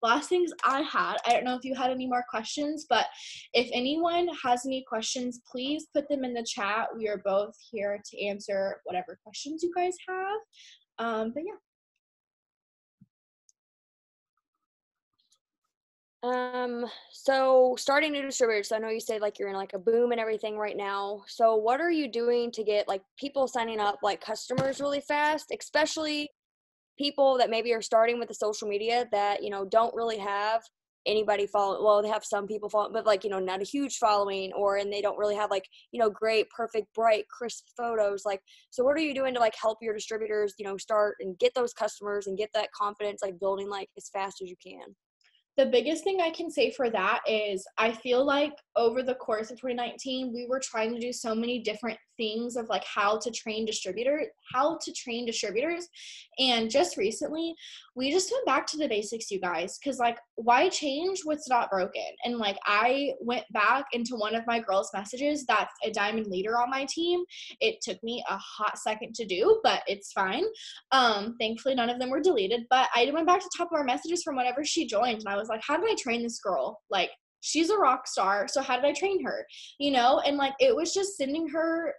last things I had. I don't know if you had any more questions, but if anyone has any questions, please put them in the chat. We are both here to answer whatever questions you guys have. But yeah. So starting new distributors, so I know you said like you're in like a boom and everything right now. So what are you doing to get like people signing up, like customers really fast, especially people that maybe are starting with the social media that, you know, don't really have anybody follow, well, they have some people follow, but like, you know, not a huge following, and they don't really have like, you know, great, perfect, bright, crisp photos. Like, so what are you doing to like help your distributors, you know, start and get those customers and get that confidence, like building like as fast as you can? The biggest thing I can say for that is I feel like over the course of 2019, we were trying to do so many different things of like how to train distributors. And just recently, we just went back to the basics, you guys, because like why change what's not broken? And like I went back into one of my girls' messages that's a diamond leader on my team. It took me a hot second to do, but it's fine. Thankfully none of them were deleted, but I went back to top of our messages from whenever she joined, and I was like, how did I train this girl? Like, she's a rock star, so how did I train her? You know, and like it was just sending her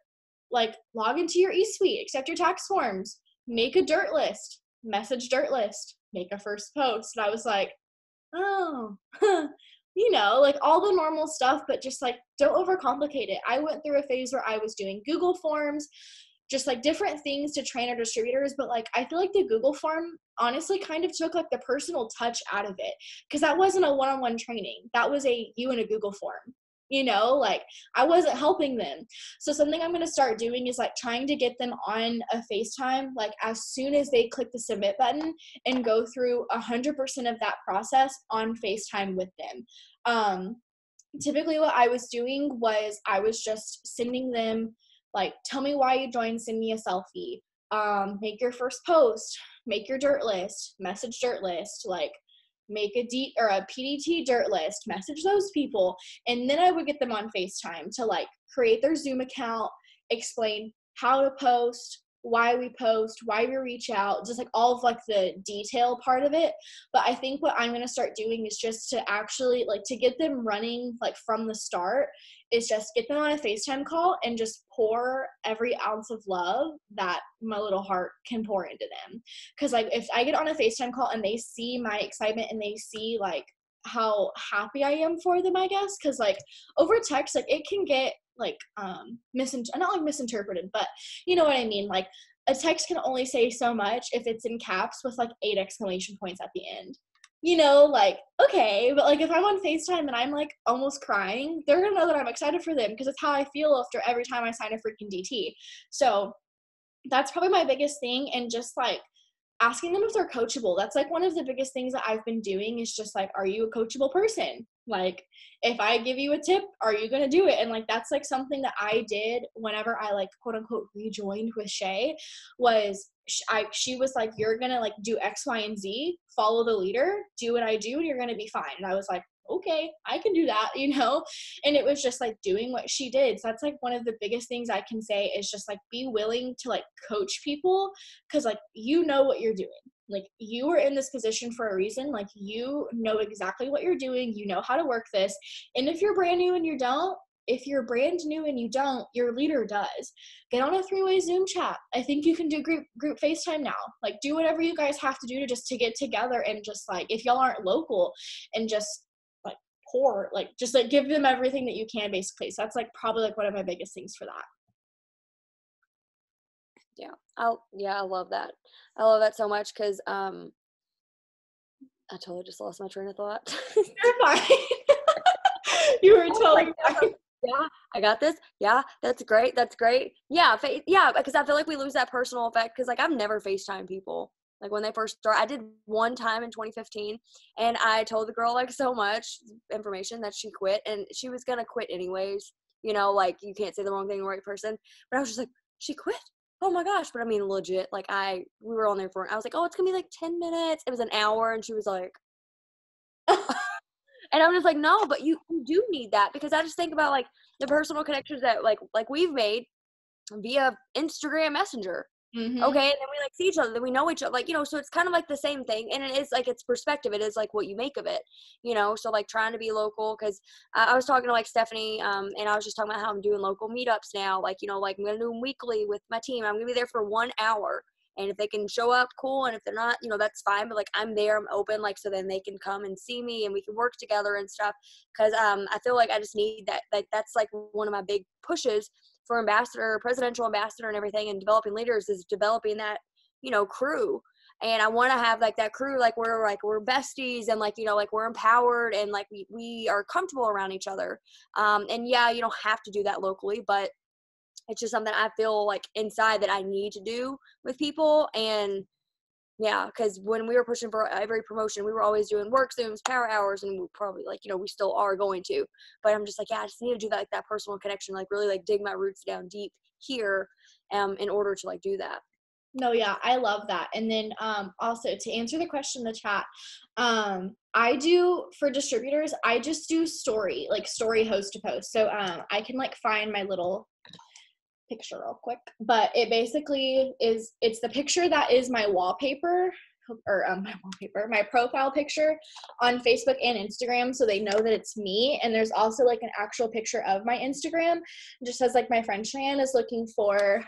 like log into your eSuite, accept your tax forms, make a dirt list, message dirt list, make a first post. And I was like, oh, you know, like all the normal stuff, but just like don't overcomplicate it. I went through a phase where I was doing Google Forms, just like different things to train our distributors. But like I feel like the Google form honestly kind of took like the personal touch out of it, because that wasn't a one-on-one training. That was a you in a Google form, you know, like I wasn't helping them. So something I'm going to start doing is like trying to get them on a FaceTime like as soon as they click the submit button, and go through 100% of that process on FaceTime with them. Typically what I was doing was I was just sending them like, tell me why you joined, send me a selfie, make your first post, make your dirt list, message dirt list, like make a PDT dirt list, message those people. And then I would get them on FaceTime to like create their Zoom account, explain how to post, why we post, why we reach out, just like all of like the detail part of it. But I think what I'm going to start doing is just to actually like to get them running like from the start is just get them on a FaceTime call and just pour every ounce of love that my little heart can pour into them. Because like if I get on a FaceTime call and they see my excitement and they see like how happy I am for them, I guess, because like over text, like it can get like not like misinterpreted, but you know what I mean. Like a text can only say so much if it's in caps with like 8 exclamation points at the end. You know, like, okay, but like if I'm on FaceTime and I'm like almost crying, they're gonna know that I'm excited for them, because it's how I feel after every time I sign a freaking DT. So that's probably my biggest thing. And just like asking them if they're coachable. That's like one of the biggest things that I've been doing is just like, are you a coachable person? Like, if I give you a tip, are you going to do it? And like, that's like something that I did whenever I like quote unquote rejoined with Shay, was she was like, you're going to like do X, Y, and Z, follow the leader, do what I do, and you're going to be fine. And I was like, okay, I can do that, you know? And it was just like doing what she did. So that's like one of the biggest things I can say is just like be willing to like coach people, because like you know what you're doing. Like, you are in this position for a reason. Like, you know exactly what you're doing. You know how to work this. And if you're brand new and you don't, your leader does. Get on a 3-way Zoom chat. I think you can do group FaceTime now. Like, do whatever you guys have to do to get together, and just like, if y'all aren't local, and just like just like give them everything that you can, basically. So that's like probably like one of my biggest things for that. I love that. I love that so much because I totally just lost my train of thought. You're fine. You were totally fine. Yeah, I got this. Yeah, that's great. That's great. Yeah, because I feel like we lose that personal effect, because like I've never FaceTime people. Like when they first start, I did one time in 2015, and I told the girl like so much information that she quit, and she was gonna quit anyways. You know, like you can't say the wrong thing to the right person. But I was just like, she quit. Oh my gosh. But I mean, legit, like we were on there I was like, oh, it's gonna be like 10 minutes. It was an hour, and she was like, and I'm just like, no, but you do need that, because I just think about like the personal connections that like we've made via Instagram Messenger. Mm-hmm. Okay, and then we like see each other, then we know each other, like, you know, so it's kind of like the same thing, and it is like, it's perspective, it is like what you make of it, you know. So like trying to be local, because I was talking to like Stephanie, and I was just talking about how I'm doing local meetups now, like, you know, like I'm gonna do them weekly with my team. I'm gonna be there for 1 hour, and if they can show up, cool, and if they're not, you know, that's fine, but like I'm there, I'm open, like, so then they can come and see me and we can work together and stuff, because I feel like I just need that, like that's like one of my big pushes for ambassador, presidential ambassador, and everything, and developing leaders, is developing that, you know, crew. And I want to have like that crew, like we're besties, and like, you know, like we're empowered, and like we are comfortable around each other. And yeah, you don't have to do that locally, but it's just something I feel like inside that I need to do with people. And yeah, because when we were pushing for every promotion, we were always doing work Zooms, power hours, and we probably, like, you know, we still are going to. But I'm just like, yeah, I just need to do that personal connection, like really like dig my roots down deep here, in order to like do that. No, yeah, I love that. And then also to answer the question in the chat, I do, for distributors, I just do story host to post. So I can like find my little picture real quick, but it basically is, it's the picture that is my wallpaper, or my profile picture on Facebook and Instagram, so they know that it's me. And there's also like an actual picture of my Instagram. It just says like, my friend Cheyenne is looking for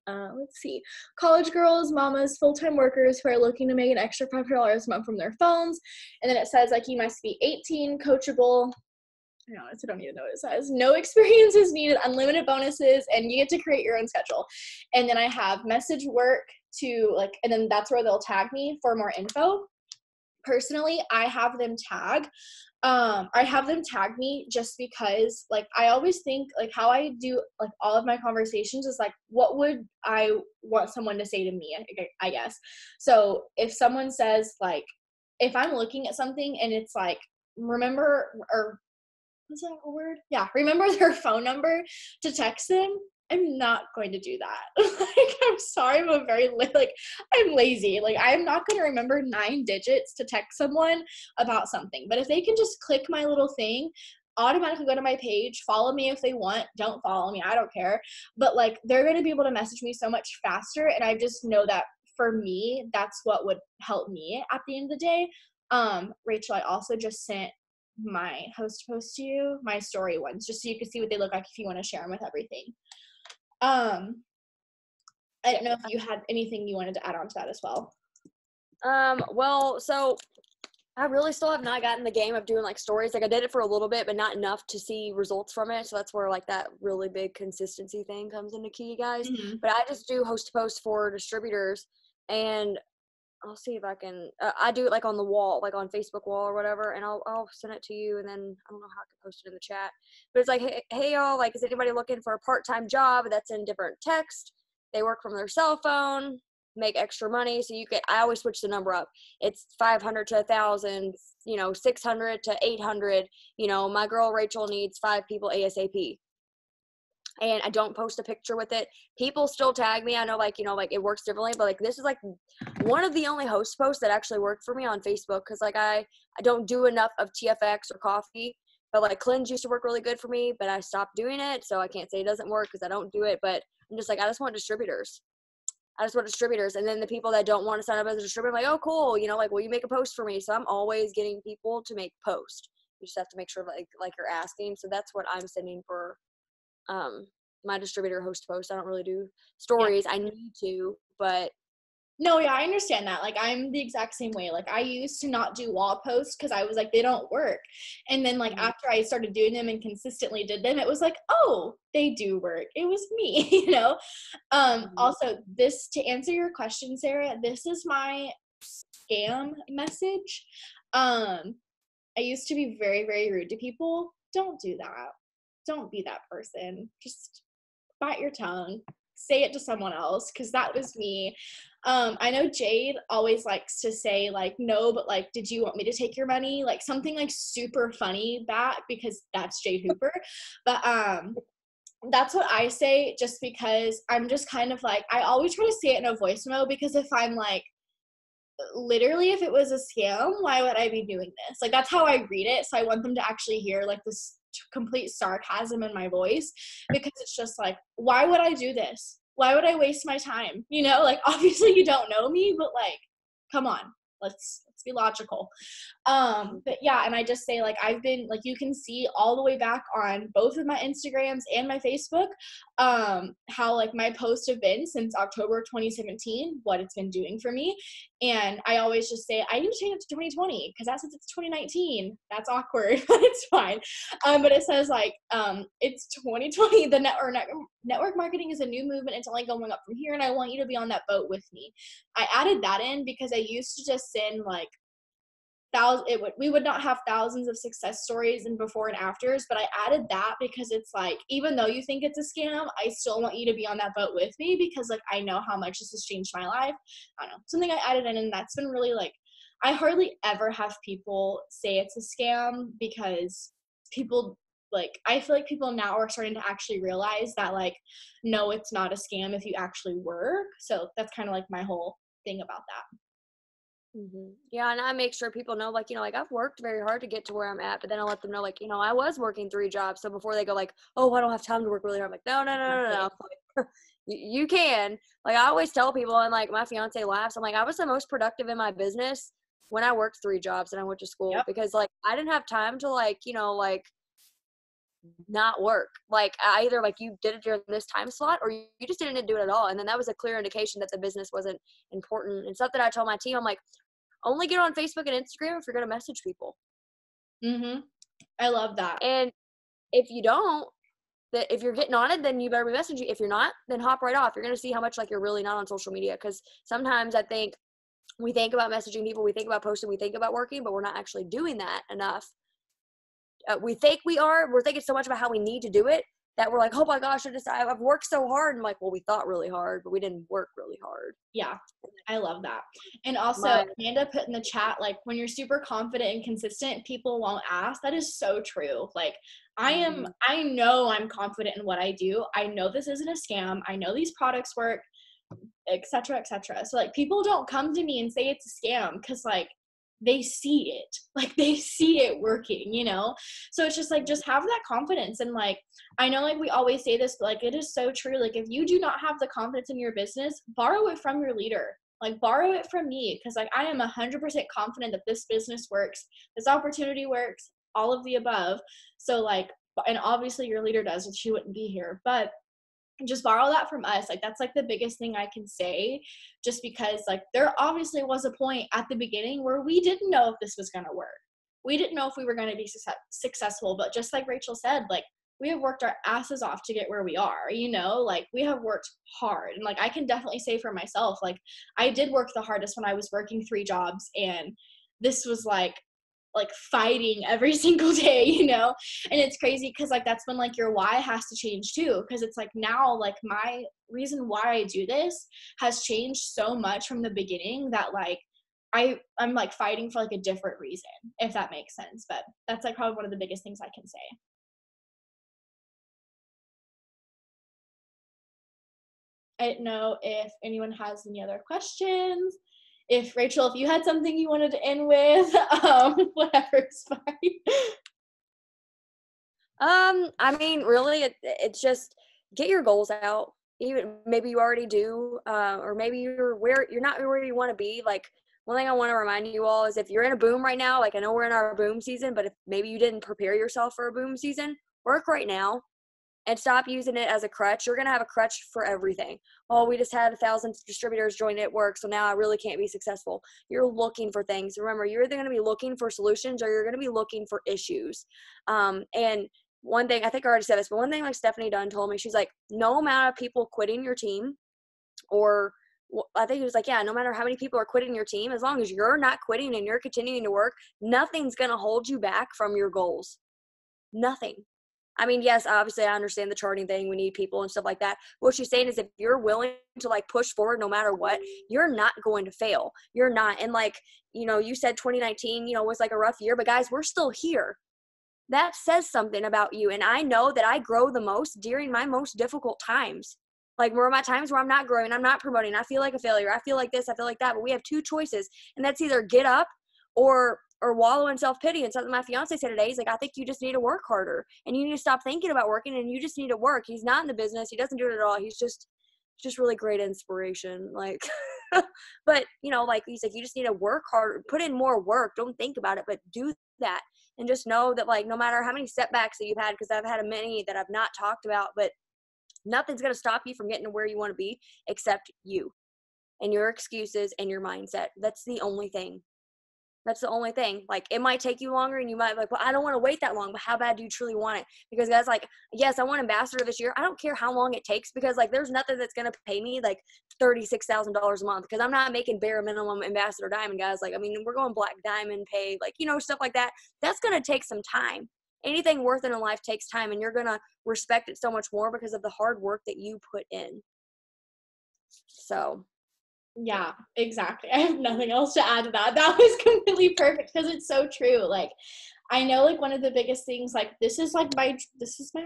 let's see, college girls, mamas, full-time workers who are looking to make an extra $500 a month from their phones. And then it says like, you must be 18, coachable. I don't need to know what it says. No experience is needed, unlimited bonuses, and you get to create your own schedule. And then I have message work to like, and then that's where they'll tag me for more info. Personally, I have them tag me just because like I always think like how I do like all of my conversations is like, what would I want someone to say to me, I guess. So if someone says like, if I'm looking at something and it's like, remember, or was that a word? Yeah, remember their phone number to text them. I'm not going to do that. Like, I'm sorry, I'm lazy. Like, I'm not going to remember 9 digits to text someone about something. But if they can just click my little thing, automatically go to my page, follow me if they want, don't follow me, I don't care. But like, they're going to be able to message me so much faster. And I just know that for me, that's what would help me at the end of the day. Rachel, I also just sent my host post to you, my story ones, just so you can see what they look like if you want to share them with everything. I don't know if you had anything you wanted to add on to that as well. Well, so I really still have not gotten the game of doing like stories. Like I did it for a little bit, but not enough to see results from it. So that's where like that really big consistency thing comes into key, guys. Mm-hmm. But I just do host to post for distributors, and I'll see if I can, I do it like on the wall, like on Facebook wall or whatever, and I'll send it to you, and then I don't know how I can post it in the chat, but it's like, hey y'all, like, is anybody looking for a part-time job that's in different text? They work from their cell phone, make extra money. So I always switch the number up. It's 500 to 1,000, 600 to 800. My girl Rachel needs 5 people ASAP. And I don't post a picture with it. People still tag me. I know, it works differently, but this is one of the only host posts that actually worked for me on Facebook, because I don't do enough of TFX or coffee. But cleanse used to work really good for me, but I stopped doing it, so I can't say it doesn't work because I don't do it. But I'm just I just want distributors. And then the people that don't want to sign up as a distributor, I'm like, oh, cool. Will you make a post for me? So I'm always getting people to make posts. You just have to make sure like you're asking. So that's what I'm sending for my distributor host post. I don't really do stories. Yeah. I need to, but no, yeah, I understand that. I'm the exact same way. I used to not do wall posts because I was they don't work. And then after I started doing them and consistently did them, it was oh, they do work. It was me, Also, to answer your question, Sarah, this is my scam message. I used to be very, very rude to people. Don't do that. Don't be that person. Just bite your tongue. Say it to someone else, because that was me. I know Jade always likes to say no, but did you want me to take your money? Something super funny back, because that's Jade Hooper. But that's what I say, just because I'm just kind of I always try to say it in a voice mode, because if I'm literally, if it was a scam, why would I be doing this? That's how I read it. So I want them to actually hear this complete sarcasm in my voice, because it's just why would I do this? Why would I waste my time? Obviously you don't know me, but come on, let's be logical. But yeah, and I just say I've been you can see all the way back on both of my Instagrams and my Facebook, how my posts have been since October 2017, what it's been doing for me. And I always just say I need to change it to 2020, because that says it's 2019. That's awkward, but it's fine. But it says it's 2020. The network marketing is a new movement. It's only going up from here, and I want you to be on that boat with me. I added that in because I used to just send we would not have thousands of success stories and before and afters, but I added that because it's even though you think it's a scam, I still want you to be on that boat with me, because I know how much this has changed my life. I don't know, something I added in, and that's been really I hardly ever have people say it's a scam, because people I feel people now are starting to actually realize that no, it's not a scam if you actually work. So that's kind of my whole thing about that. Mm-hmm. Yeah, and I make sure people know, I've worked very hard to get to where I'm at, but then I'll let them know, I was working 3 jobs. So before they go oh, I don't have time to work really hard, I'm no. You can. I always tell people, and my fiance laughs, I'm I was the most productive in my business when I worked 3 jobs and I went to school. Yep. Because I didn't have time to not work. Either you did it during this time slot, or you just didn't do it at all. And then that was a clear indication that the business wasn't important. And stuff that I told my team, I'm only get on Facebook and Instagram if you're going to message people. I love that. And if you don't, if you're getting on it, then you better be messaging. If you're not, then hop right off. You're going to see how much you're really not on social media. Because sometimes I think we think about messaging people, we think about posting, we think about working, but we're not actually doing that enough. We think we are. We're thinking so much about how we need to do it that we're oh my gosh, I've worked so hard. And well, we thought really hard, but we didn't work really hard. Yeah, I love that. And also, Amanda put in the chat, when you're super confident and consistent, people won't ask. That is so true. I know I'm confident in what I do. I know this isn't a scam. I know these products work, et cetera, et cetera. So people don't come to me and say it's a scam, because they see it, they see it working, so it's just just have that confidence. And I know we always say this, but it is so true. If you do not have the confidence in your business, borrow it from your leader. Borrow it from me, because I am 100% confident that this business works, this opportunity works, all of the above. So and obviously your leader does, or she wouldn't be here, but just borrow that from us. That's the biggest thing I can say, just because there obviously was a point at the beginning where we didn't know if this was going to work. We didn't know if we were going to be successful, but just like Rachel said, we have worked our asses off to get where we are, we have worked hard. And I can definitely say for myself, I did work the hardest when I was working 3 jobs, and this was like fighting every single day, you know? And it's crazy because like that's when like your why has to change too, because it's like now like my reason why I do this has changed so much from the beginning that like I'm like fighting for like a different reason, if that makes sense. But that's like probably one of the biggest things I can say. I don't know if anyone has any other questions. If Rachel, if you had something you wanted to end with, whatever's fine. I mean, really, it's just get your goals out. Even maybe you already do, or maybe you're not where you want to be. Like, one thing I want to remind you all is if you're in a boom right now, like I know we're in our boom season, but if maybe you didn't prepare yourself for a boom season, work right now and stop using it as a crutch. You're going to have a crutch for everything. Oh, we just had 1,000 distributors join network, so now I really can't be successful. You're looking for things. Remember, you're either going to be looking for solutions or you're going to be looking for issues. And one thing, I think I already said this, but one thing like Stephanie Dunn told me, she's like, no amount of people quitting your team, or I think it was like, yeah, no matter how many people are quitting your team, as long as you're not quitting and you're continuing to work, nothing's going to hold you back from your goals. Nothing. I mean, yes, obviously I understand the charting thing. We need people and stuff like that. What she's saying is if you're willing to like push forward no matter what, you're not going to fail. You're not. And like, you know, you said 2019, you know, was like a rough year, but guys, we're still here. That says something about you. And I know that I grow the most during my most difficult times. Like, where my times where I'm not growing, I'm not promoting, I feel like a failure, I feel like this, I feel like that. But we have two choices, and that's either get up or wallow in self-pity. And something my fiance said today, he's like, I think you just need to work harder and you need to stop thinking about working and you just need to work. He's not in the business. He doesn't do it at all. He's just really great inspiration. Like, but you know, like he's like, you just need to work harder, put in more work. Don't think about it, but do that. And just know that like, no matter how many setbacks that you've had, because I've had many that I've not talked about, but nothing's going to stop you from getting to where you want to be except you and your excuses and your mindset. That's the only thing. That's the only thing. Like, it might take you longer and you might be like, well, I don't want to wait that long, but how bad do you truly want it? Because guys, like, yes, I want ambassador this year. I don't care how long it takes, because like, there's nothing that's going to pay me like $36,000 a month, because I'm not making bare minimum ambassador diamond, guys. Like, I mean, we're going black diamond pay, like, you know, stuff like that. That's going to take some time. Anything worth it in life takes time, and you're going to respect it so much more because of the hard work that you put in. So Yeah, exactly. I have nothing else to add to that. That was completely perfect because it's so true. Like, I know like one of the biggest things, like this is my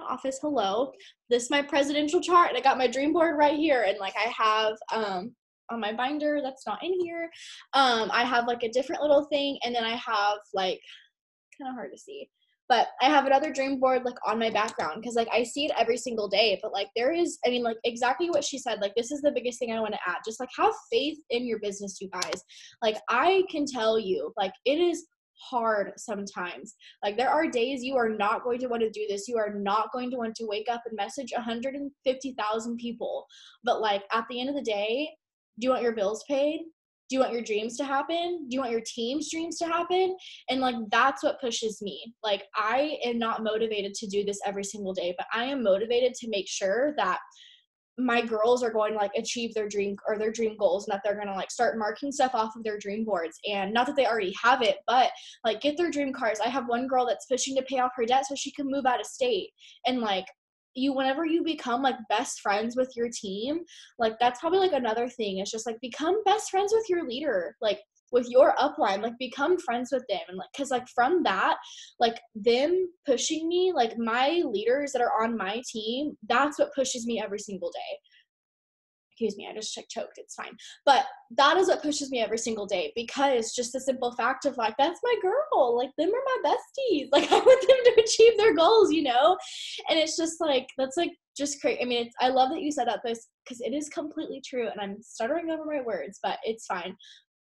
office. Hello. This is my presidential chart. And I got my dream board right here. And like I have on my binder that's not in here. I have like a different little thing, and then I have like kind of hard to see. But I have another dream board like on my background because like I see it every single day. But like there is, I mean, like exactly what she said, like this is the biggest thing I want to add. Just like have faith in your business, you guys. Like I can tell you, like it is hard sometimes. Like there are days you are not going to want to do this. You are not going to want to wake up and message 150,000 people. But like at the end of the day, do you want your bills paid? Do you want your dreams to happen? Do you want your team's dreams to happen? And like, that's what pushes me. Like, I am not motivated to do this every single day, but I am motivated to make sure that my girls are going to like achieve their dream or their dream goals, and that they're going to like start marking stuff off of their dream boards. And not that they already have it, but like get their dream cars. I have one girl that's pushing to pay off her debt so she can move out of state. And like, whenever you become like best friends with your team, like that's probably like another thing. It's just like become best friends with your leader, like with your upline, like become friends with them. And like, cause like from that, like them pushing me, like my leaders that are on my team, that's what pushes me every single day. Excuse me, I just choked, it's fine. But that is what pushes me every single day, because just the simple fact of like, that's my girl, like them are my besties. Like I want them to achieve their goals, you know? And it's just like, that's like just great. I mean, I love that you said that, this, because it is completely true, and I'm stuttering over my words, but it's fine.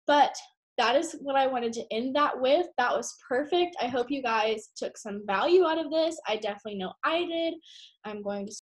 But that is what I wanted to end that with. That was perfect. I hope you guys took some value out of this. I definitely know I did. I'm going to